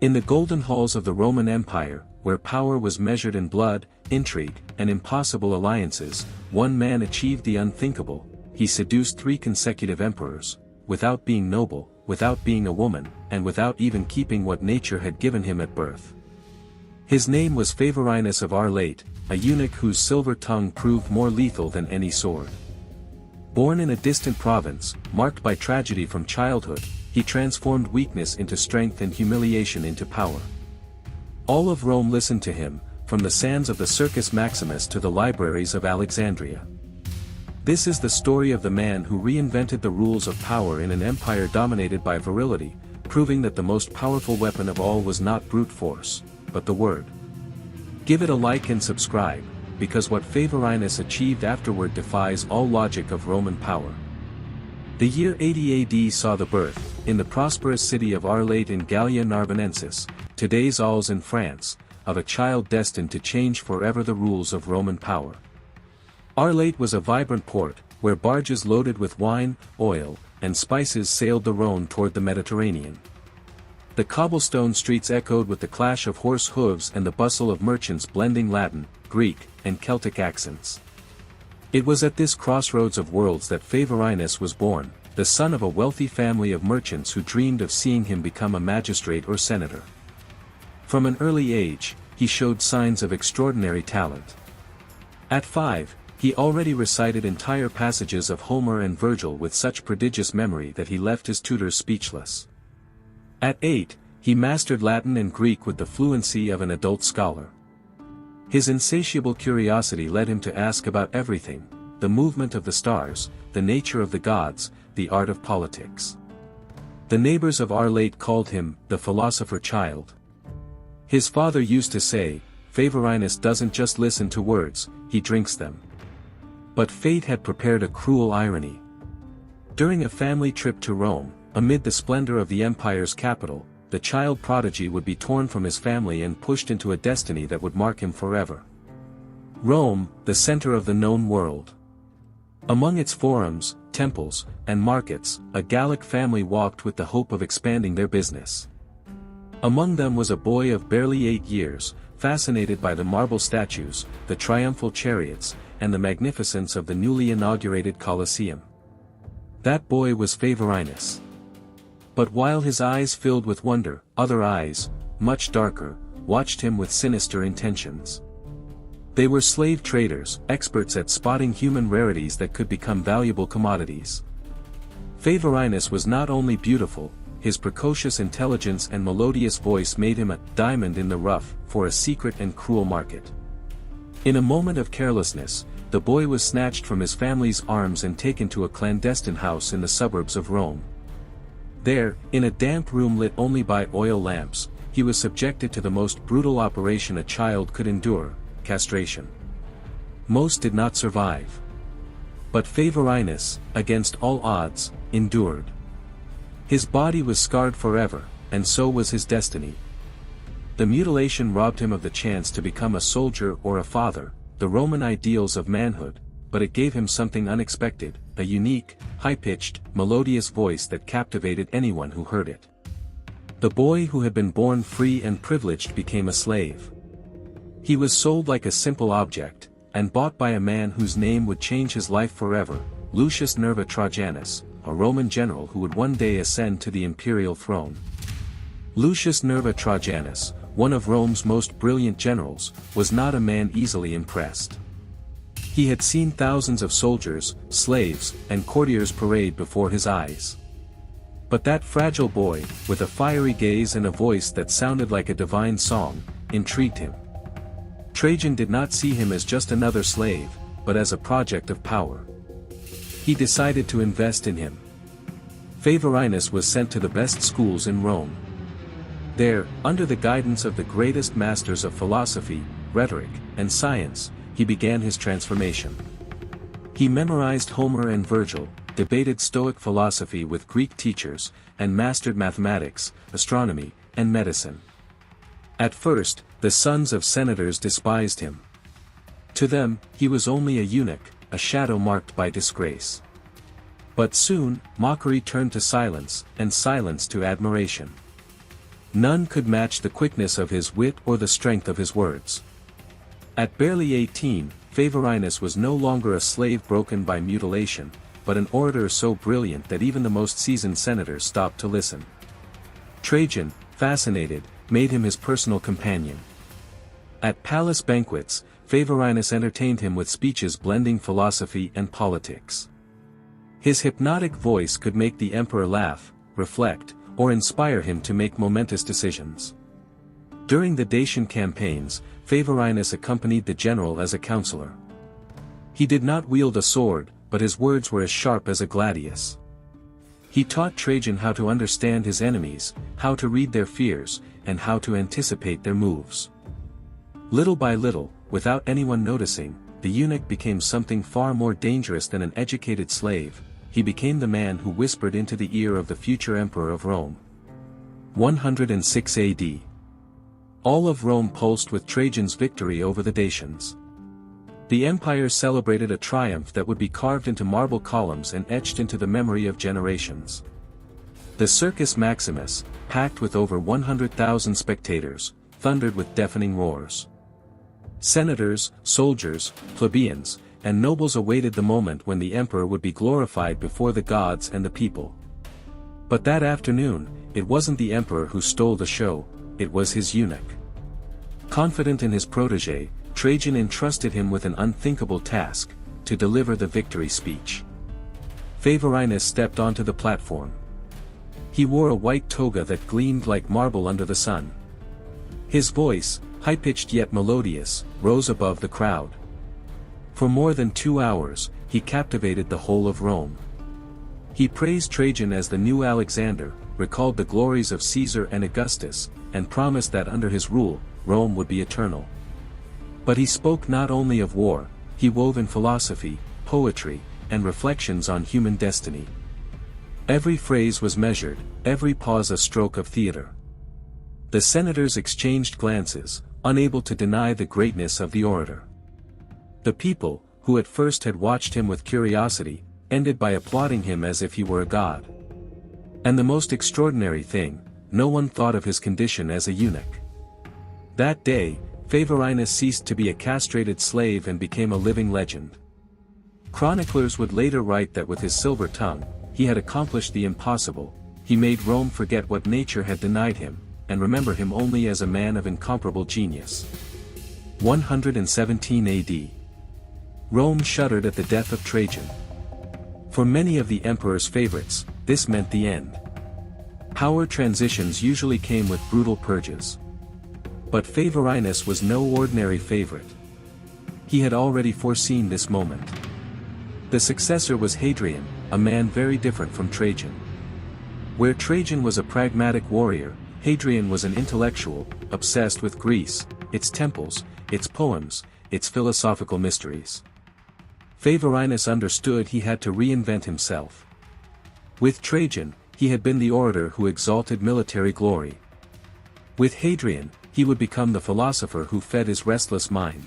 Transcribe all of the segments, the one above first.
In the golden halls of the Roman Empire, where power was measured in blood, intrigue, and impossible alliances, one man achieved the unthinkable. He seduced 3 consecutive emperors, without being noble, without being a woman, and without even keeping what nature had given him at birth. His name was Favorinus of Arelate, a eunuch whose silver tongue proved more lethal than any sword. Born in a distant province, marked by tragedy from childhood, he transformed weakness into strength and humiliation into power. All of Rome listened to him, from the sands of the Circus Maximus to the libraries of Alexandria. This is the story of the man who reinvented the rules of power in an empire dominated by virility, proving that the most powerful weapon of all was not brute force, but the word. Give it a like and subscribe, because what Favorinus achieved afterward defies all logic of Roman power. The year 80 AD saw the birth, in the prosperous city of Arelate in Gallia Narbonensis, today's Arles in France, of a child destined to change forever the rules of Roman power. Arelate was a vibrant port, where barges loaded with wine, oil, and spices sailed the Rhone toward the Mediterranean. The cobblestone streets echoed with the clash of horse hooves and the bustle of merchants blending Latin, Greek, and Celtic accents. It was at this crossroads of worlds that Favorinus was born, the son of a wealthy family of merchants who dreamed of seeing him become a magistrate or senator. From an early age, he showed signs of extraordinary talent. At 5, he already recited entire passages of Homer and Virgil with such prodigious memory that he left his tutors speechless. At 8, he mastered Latin and Greek with the fluency of an adult scholar. His insatiable curiosity led him to ask about everything: the movement of the stars, the nature of the gods, the art of politics. The neighbors of Arelate called him the philosopher child. His father used to say, "Favorinus doesn't just listen to words, he drinks them." But fate had prepared a cruel irony. During a family trip to Rome, amid the splendor of the empire's capital, the child prodigy would be torn from his family and pushed into a destiny that would mark him forever. Rome, the center of the known world. Among its forums, temples, and markets, a Gallic family walked with the hope of expanding their business. Among them was a boy of barely 8 years, fascinated by the marble statues, the triumphal chariots, and the magnificence of the newly inaugurated Colosseum. That boy was Favorinus. But while his eyes filled with wonder, other eyes, much darker, watched him with sinister intentions. They were slave traders, experts at spotting human rarities that could become valuable commodities. Favorinus was not only beautiful, his precocious intelligence and melodious voice made him a diamond in the rough for a secret and cruel market. In a moment of carelessness, the boy was snatched from his family's arms and taken to a clandestine house in the suburbs of Rome. There, in a damp room lit only by oil lamps, he was subjected to the most brutal operation a child could endure: castration. Most did not survive. But Favorinus, against all odds, endured. His body was scarred forever, and so was his destiny. The mutilation robbed him of the chance to become a soldier or a father, the Roman ideals of manhood, but it gave him something unexpected: a unique, high-pitched, melodious voice that captivated anyone who heard it. The boy who had been born free and privileged became a slave. He was sold like a simple object, and bought by a man whose name would change his life forever: Lucius Nerva Trajanus, a Roman general who would one day ascend to the imperial throne. Lucius Nerva Trajanus, one of Rome's most brilliant generals, was not a man easily impressed. He had seen thousands of soldiers, slaves, and courtiers parade before his eyes. But that fragile boy, with a fiery gaze and a voice that sounded like a divine song, intrigued him. Trajan did not see him as just another slave, but as a project of power. He decided to invest in him. Favorinus was sent to the best schools in Rome. There, under the guidance of the greatest masters of philosophy, rhetoric, and science, he began his transformation. He memorized Homer and Virgil, debated Stoic philosophy with Greek teachers, and mastered mathematics, astronomy, and medicine. At first, the sons of senators despised him. To them, he was only a eunuch, a shadow marked by disgrace. But soon, mockery turned to silence, and silence to admiration. None could match the quickness of his wit or the strength of his words. At barely 18, Favorinus was no longer a slave broken by mutilation, but an orator so brilliant that even the most seasoned senators stopped to listen. Trajan, fascinated, made him his personal companion. At palace banquets, Favorinus entertained him with speeches blending philosophy and politics. His hypnotic voice could make the emperor laugh, reflect, or inspire him to make momentous decisions. During the Dacian campaigns, Favorinus accompanied the general as a counselor. He did not wield a sword, but his words were as sharp as a gladius. He taught Trajan how to understand his enemies, how to read their fears, and how to anticipate their moves. Little by little, without anyone noticing, the eunuch became something far more dangerous than an educated slave. He became the man who whispered into the ear of the future emperor of Rome. 106 AD. All of Rome pulsed with Trajan's victory over the Dacians. The empire celebrated a triumph that would be carved into marble columns and etched into the memory of generations. The Circus Maximus, packed with over 100,000 spectators, thundered with deafening roars. Senators, soldiers, plebeians, and nobles awaited the moment when the emperor would be glorified before the gods and the people. But that afternoon, it wasn't the emperor who stole the show, it was his eunuch. Confident in his protégé, Trajan entrusted him with an unthinkable task, to deliver the victory speech. Favorinus stepped onto the platform. He wore a white toga that gleamed like marble under the sun. His voice, high-pitched yet melodious, rose above the crowd. For more than 2 hours, he captivated the whole of Rome. He praised Trajan as the new Alexander, recalled the glories of Caesar and Augustus, and promised that under his rule, Rome would be eternal. But he spoke not only of war, he wove in philosophy, poetry, and reflections on human destiny. Every phrase was measured, every pause a stroke of theater. The senators exchanged glances, unable to deny the greatness of the orator. The people, who at first had watched him with curiosity, ended by applauding him as if he were a god. And the most extraordinary thing, no one thought of his condition as a eunuch. That day, Favorinus ceased to be a castrated slave and became a living legend. Chroniclers would later write that with his silver tongue, he had accomplished the impossible. He made Rome forget what nature had denied him, and remember him only as a man of incomparable genius. 117 AD. Rome shuddered at the death of Trajan. For many of the emperor's favorites, this meant the end. Power transitions usually came with brutal purges. But Favorinus was no ordinary favorite. He had already foreseen this moment. The successor was Hadrian, a man very different from Trajan. Where Trajan was a pragmatic warrior, Hadrian was an intellectual, obsessed with Greece, its temples, its poems, its philosophical mysteries. Favorinus understood he had to reinvent himself. With Trajan, he had been the orator who exalted military glory. With Hadrian, he would become the philosopher who fed his restless mind.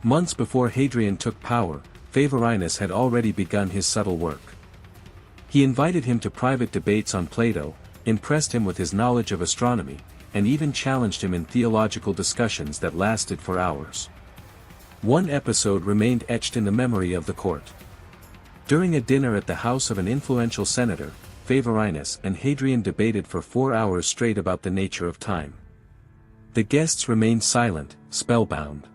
Months before Hadrian took power, Favorinus had already begun his subtle work. He invited him to private debates on Plato, impressed him with his knowledge of astronomy, and even challenged him in theological discussions that lasted for hours. One episode remained etched in the memory of the court. During a dinner at the house of an influential senator, Favorinus and Hadrian debated for 4 hours straight about the nature of time. The guests remained silent, spellbound.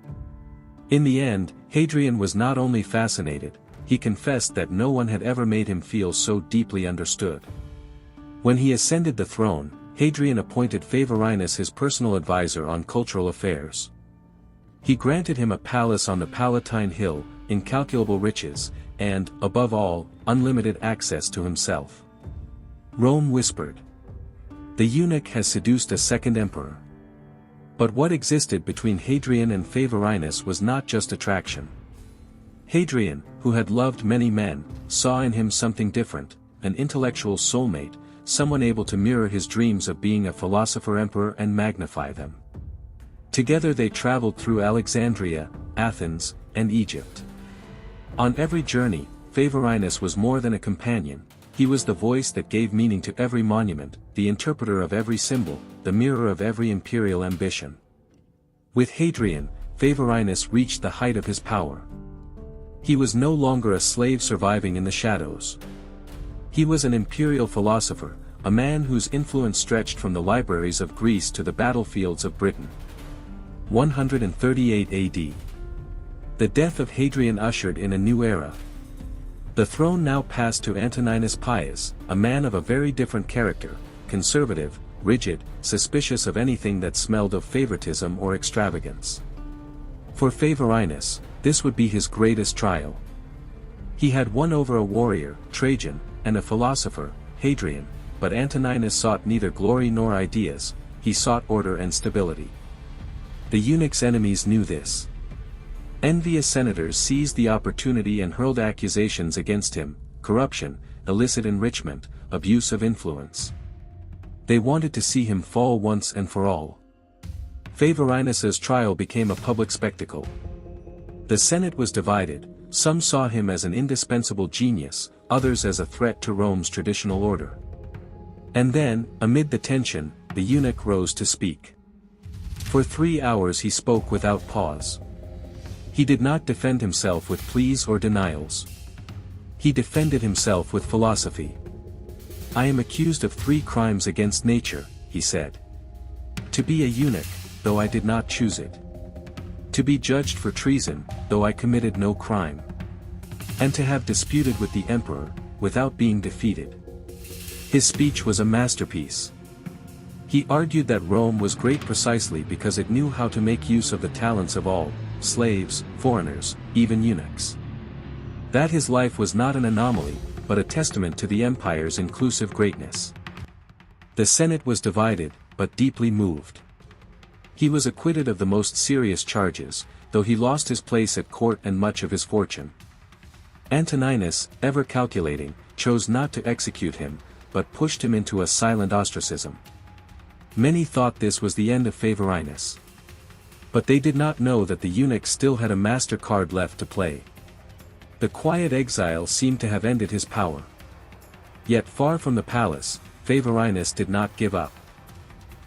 In the end, Hadrian was not only fascinated, he confessed that no one had ever made him feel so deeply understood. When he ascended the throne, Hadrian appointed Favorinus his personal advisor on cultural affairs. He granted him a palace on the Palatine Hill, incalculable riches, and, above all, unlimited access to himself. Rome whispered. The eunuch has seduced a second emperor. But what existed between Hadrian and Favorinus was not just attraction. Hadrian, who had loved many men, saw in him something different, an intellectual soulmate, someone able to mirror his dreams of being a philosopher emperor and magnify them. Together they traveled through Alexandria, Athens, and Egypt. On every journey, Favorinus was more than a companion, he was the voice that gave meaning to every monument, the interpreter of every symbol, the mirror of every imperial ambition. With Hadrian, Favorinus reached the height of his power. He was no longer a slave surviving in the shadows. He was an imperial philosopher, a man whose influence stretched from the libraries of Greece to the battlefields of Britain. 138 AD. The death of Hadrian ushered in a new era. The throne now passed to Antoninus Pius, a man of a very different character, conservative, rigid, suspicious of anything that smelled of favoritism or extravagance. For Favorinus, this would be his greatest trial. He had won over a warrior, Trajan, and a philosopher, Hadrian, but Antoninus sought neither glory nor ideas, he sought order and stability. The eunuch's enemies knew this. Envious senators seized the opportunity and hurled accusations against him: corruption, illicit enrichment, abuse of influence. They wanted to see him fall once and for all. Favorinus's trial became a public spectacle. The Senate was divided, some saw him as an indispensable genius, others as a threat to Rome's traditional order. And then, amid the tension, the eunuch rose to speak. For 3 hours he spoke without pause. He did not defend himself with pleas or denials. He defended himself with philosophy. "I am accused of 3 crimes against nature," he said. "To be a eunuch, though I did not choose it. To be judged for treason, though I committed no crime. And to have disputed with the emperor, without being defeated." His speech was a masterpiece. He argued that Rome was great precisely because it knew how to make use of the talents of all, slaves, foreigners, even eunuchs. That his life was not an anomaly, but a testament to the empire's inclusive greatness. The Senate was divided, but deeply moved. He was acquitted of the most serious charges, though he lost his place at court and much of his fortune. Antoninus, ever calculating, chose not to execute him, but pushed him into a silent ostracism. Many thought this was the end of Favorinus. But they did not know that the eunuch still had a master card left to play. The quiet exile seemed to have ended his power. Yet far from the palace, Favorinus did not give up.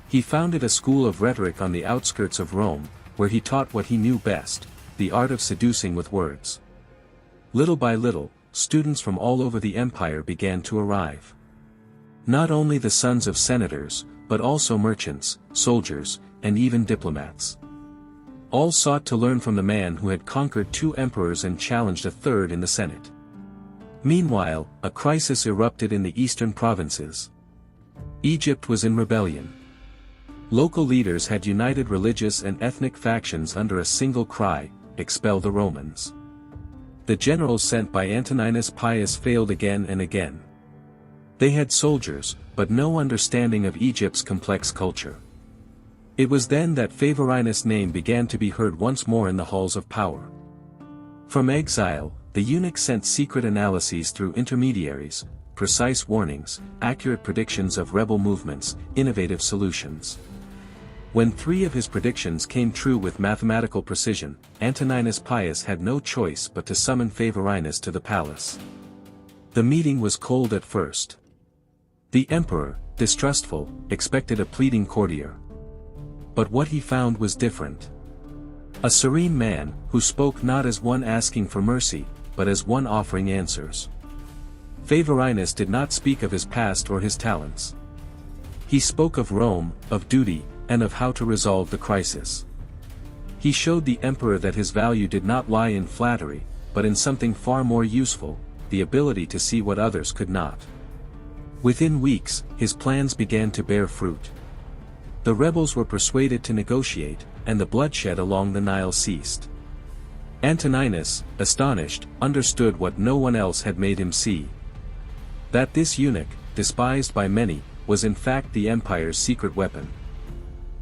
He founded a school of rhetoric on the outskirts of Rome, where he taught what he knew best, the art of seducing with words. Little by little, students from all over the empire began to arrive. Not only the sons of senators, but also merchants, soldiers, and even diplomats. All sought to learn from the man who had conquered 2 emperors and challenged a 3rd in the Senate. Meanwhile, a crisis erupted in the eastern provinces. Egypt was in rebellion. Local leaders had united religious and ethnic factions under a single cry: expel the Romans. The generals sent by Antoninus Pius failed again and again. They had soldiers, but no understanding of Egypt's complex culture. It was then that Favorinus' name began to be heard once more in the halls of power. From exile, the eunuch sent secret analyses through intermediaries, precise warnings, accurate predictions of rebel movements, innovative solutions. When 3 of his predictions came true with mathematical precision, Antoninus Pius had no choice but to summon Favorinus to the palace. The meeting was cold at first. The emperor, distrustful, expected a pleading courtier. But what he found was different. A serene man, who spoke not as one asking for mercy, but as one offering answers. Favorinus did not speak of his past or his talents. He spoke of Rome, of duty, and of how to resolve the crisis. He showed the emperor that his value did not lie in flattery, but in something far more useful: the ability to see what others could not. Within weeks, his plans began to bear fruit. The rebels were persuaded to negotiate, and the bloodshed along the Nile ceased. Antoninus, astonished, understood what no one else had made him see. That this eunuch, despised by many, was in fact the empire's secret weapon.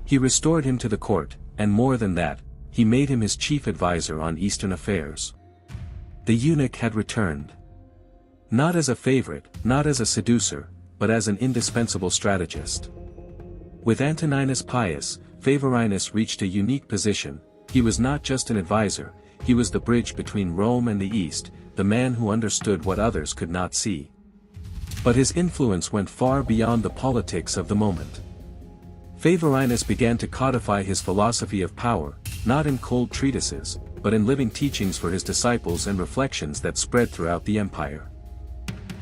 He restored him to the court, and more than that, he made him his chief advisor on Eastern affairs. The eunuch had returned. Not as a favorite, not as a seducer, but as an indispensable strategist. With Antoninus Pius, Favorinus reached a unique position. He was not just an advisor, he was the bridge between Rome and the East, the man who understood what others could not see. But his influence went far beyond the politics of the moment. Favorinus began to codify his philosophy of power, not in cold treatises, but in living teachings for his disciples and reflections that spread throughout the empire.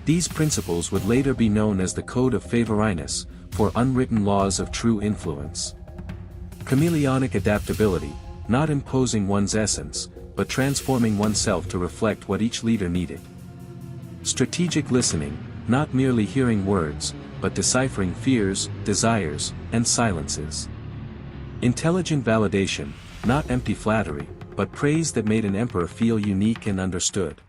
These principles would later be known as the Code of Favorinus, for unwritten laws of true influence. Chameleonic adaptability, not imposing one's essence, but transforming oneself to reflect what each leader needed. Strategic listening, not merely hearing words, but deciphering fears, desires, and silences. Intelligent validation, not empty flattery, but praise that made an emperor feel unique and understood.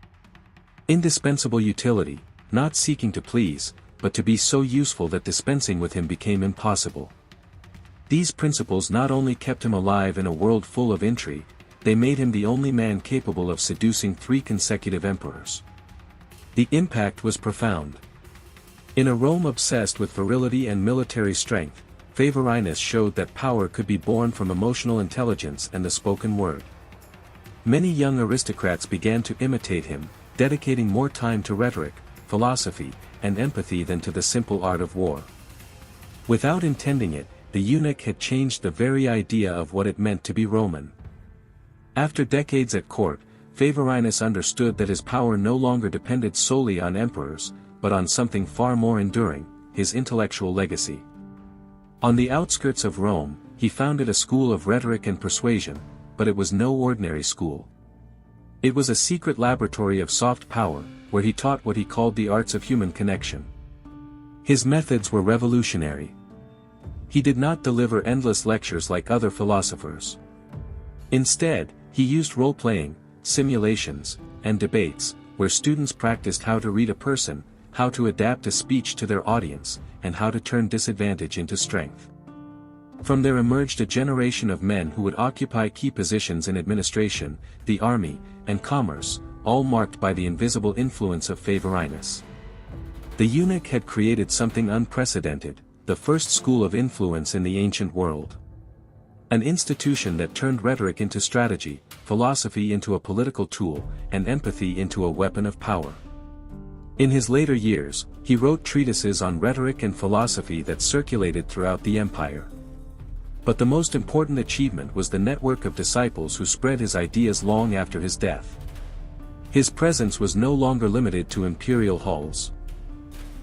Indispensable utility, not seeking to please, but to be so useful that dispensing with him became impossible. These principles not only kept him alive in a world full of intrigue, they made him the only man capable of seducing 3 consecutive emperors. The impact was profound. In a Rome obsessed with virility and military strength, Favorinus showed that power could be born from emotional intelligence and the spoken word. Many young aristocrats began to imitate him, dedicating more time to rhetoric, philosophy, and empathy than to the simple art of war. Without intending it, the eunuch had changed the very idea of what it meant to be Roman. After decades at court, Favorinus understood that his power no longer depended solely on emperors, but on something far more enduring, his intellectual legacy. On the outskirts of Rome, he founded a school of rhetoric and persuasion, but it was no ordinary school. It was a secret laboratory of soft power, where he taught what he called the arts of human connection. His methods were revolutionary. He did not deliver endless lectures like other philosophers. Instead, he used role-playing, simulations, and debates, where students practiced how to read a person, how to adapt a speech to their audience, and how to turn disadvantage into strength. From there emerged a generation of men who would occupy key positions in administration, the army, and commerce, all marked by the invisible influence of Favorinus. The eunuch had created something unprecedented, the first school of influence in the ancient world. An institution that turned rhetoric into strategy, philosophy into a political tool, and empathy into a weapon of power. In his later years, he wrote treatises on rhetoric and philosophy that circulated throughout the empire. But the most important achievement was the network of disciples who spread his ideas long after his death. His presence was no longer limited to imperial halls.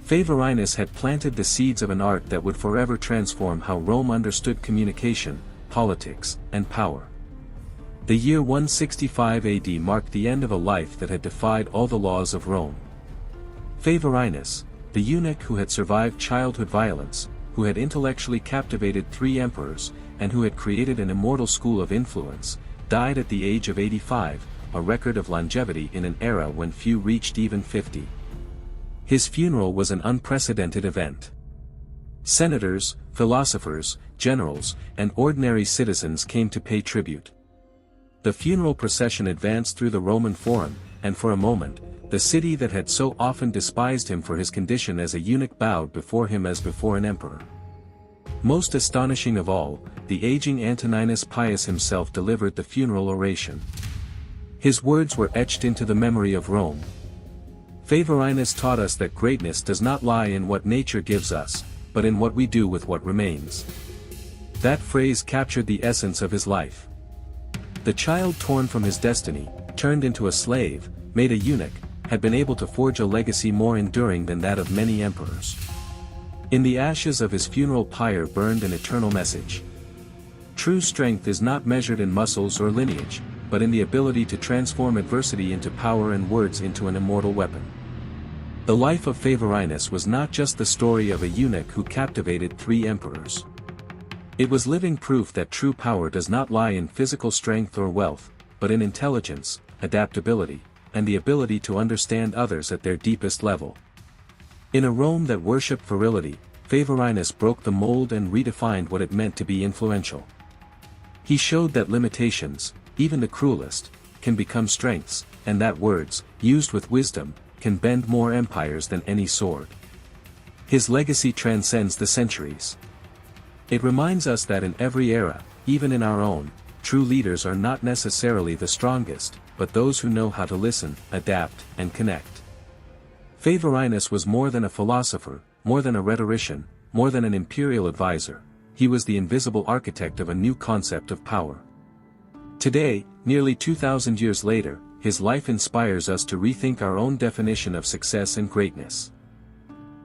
Favorinus had planted the seeds of an art that would forever transform how Rome understood communication, politics, and power. The year 165 AD marked the end of a life that had defied all the laws of Rome. Favorinus, the eunuch who had survived childhood violence, who had intellectually captivated 3 emperors, and who had created an immortal school of influence, died at the age of 85, a record of longevity in an era when few reached even 50. His funeral was an unprecedented event. Senators, philosophers, generals, and ordinary citizens came to pay tribute. The funeral procession advanced through the Roman Forum, and for a moment, the city that had so often despised him for his condition as a eunuch bowed before him as before an emperor. Most astonishing of all, the aging Antoninus Pius himself delivered the funeral oration. His words were etched into the memory of Rome. Favorinus taught us that greatness does not lie in what nature gives us, but in what we do with what remains. That phrase captured the essence of his life. The child torn from his destiny, turned into a slave, made a eunuch, had been able to forge a legacy more enduring than that of many emperors. In the ashes of his funeral pyre burned an eternal message. True strength is not measured in muscles or lineage, but in the ability to transform adversity into power and words into an immortal weapon. The life of Favorinus was not just the story of a eunuch who captivated 3 emperors. It was living proof that true power does not lie in physical strength or wealth, but in intelligence, adaptability, and the ability to understand others at their deepest level. In a Rome that worshipped virility, Favorinus broke the mold and redefined what it meant to be influential. He showed that limitations, even the cruelest, can become strengths, and that words, used with wisdom, can bend more empires than any sword. His legacy transcends the centuries. It reminds us that in every era, even in our own, true leaders are not necessarily the strongest, but those who know how to listen, adapt, and connect. Favorinus was more than a philosopher, more than a rhetorician, more than an imperial advisor. He was the invisible architect of a new concept of power. Today, nearly 2,000 years later, his life inspires us to rethink our own definition of success and greatness.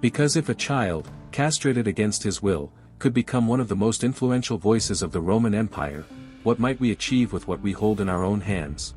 Because if a child, castrated against his will, could become one of the most influential voices of the Roman Empire, what might we achieve with what we hold in our own hands?